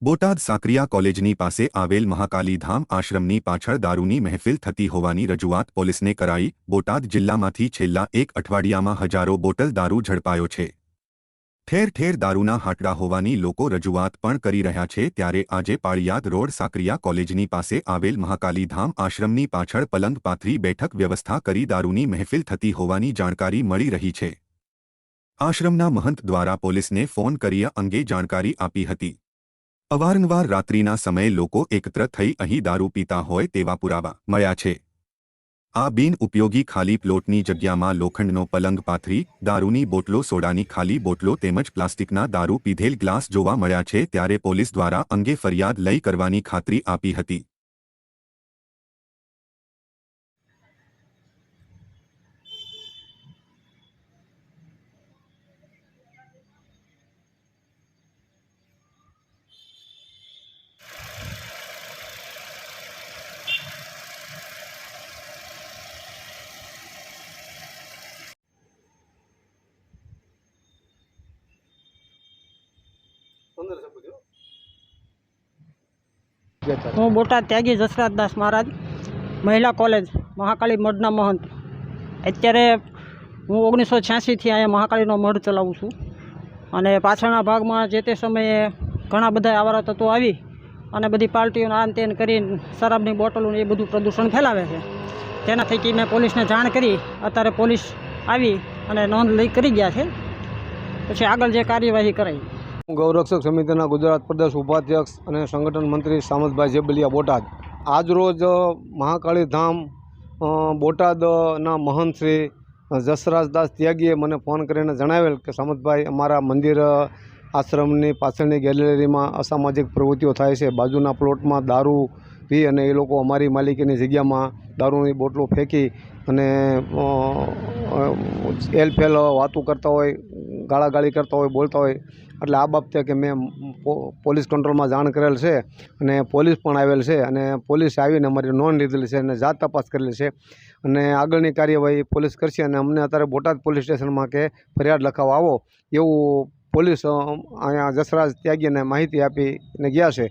બોટાદ સાકરિયા કોલેજની પાસે આવેલ મહાકાલી ધામ આશ્રમની પાછળ દારૂની મહેફિલ થતી હોવાની રજૂઆત પોલીસને કરાઈ। બોટાદ જિલ્લામાંથી છેલ્લા એક અઠવાડિયામાં હજારો બોટલ દારૂ ઝડપાયો છે। ઠેર ઠેર દારૂના હાટડા હોવાની લોકો રજૂઆત પણ કરી રહ્યા છે। ત્યારે આજે પાળિયાદ રોડ સાકરિયા કોલેજની પાસે આવેલ મહાકાલી ધામ આશ્રમની પાછળ પલંગ પાથરી બેઠક વ્યવસ્થા કરી દારૂની મહેફિલ થતી હોવાની જાણકારી મળી રહી છે। આશ્રમના મહંત દ્વારા પોલીસને ફોન કરી અંગે જાણકારી આપી હતી। અવારનવાર રાત્રિના સમયે લોકો એકત્ર થઈ અહીં દારૂ પીતા હોય તેવા પુરાવા મળ્યા છે। આ બિન ઉપયોગી ખાલી પ્લોટની જગ્યામાં લોખંડનો પલંગ પાથરી દારૂની બોટલો, સોડાની ખાલી બોટલો તેમજ પ્લાસ્ટિકના દારૂ પીધેલ ગ્લાસ જોવા મળ્યા છે। ત્યારે પોલીસ દ્વારા અંગે ફરિયાદ લઈ કરવાની ખાતરી આપી હતી। હું બોટાદ ત્યાગી જસરાજદાસ મહારાજ મહિલા કોલેજ મહાકાળી મઢના મહંત। અત્યારે હું 1986થી અહીંયા મહાકાળીનો મઢ ચલાવું છું અને પાછળના ભાગમાં જે તે સમયે ઘણા બધા આવારા તત્વો આવી અને બધી પાર્ટીઓને આન તેન કરીને શરાબની બોટલોને એ બધું પ્રદૂષણ ફેલાવે છે। તેના થકી મેં પોલીસને જાણ કરી। અત્યારે પોલીસ આવી અને નોંધ લઈ કરી ગયા છે। પછી આગળ જે કાર્યવાહી કરાઈ। ગૌરક્ષક સમિતિના ગુજરાત પ્રદેશ ઉપાધ્યક્ષ અને સંગઠન મંત્રી સામતભાઈ જેબલિયા બોટાદ। આજરોજ મહાકાળી ધામ બોટાદના મહંત શ્રી જસરાજદાસ ત્યાગીએ મને ફોન કરીને જણાવેલ કે સામતભાઈ, અમારા મંદિર આશ્રમની પાછળની ગેલેરીમાં અસામાજિક પ્રવૃત્તિઓ થાય છે। બાજુના પ્લોટમાં દારૂ પી અને એ લોકો અમારી માલિકીની જગ્યામાં દારૂની બોટલો ફેંકી અને એલફેલ વાતું કરતા હોય, ગાળાગાળી કરતા હોય, બોલતા હોય। એટલે આ બાબતે કે મેં પોલીસ કંટ્રોલમાં જાણ કરેલ છે અને પોલીસ પણ આવેલ છે અને પોલીસ આવીને અમારી નોંધ લીધેલી છે અને જાત તપાસ કરેલી છે અને આગળની કાર્યવાહી પોલીસ કરશે। અને અમને અત્યારે બોટાદ પોલીસ સ્ટેશનમાં કે ફરિયાદ લખાવવા આવો એવું પોલીસ અહીંયા જસરાજ ત્યાગીને માહિતી આપીને ગયા છે।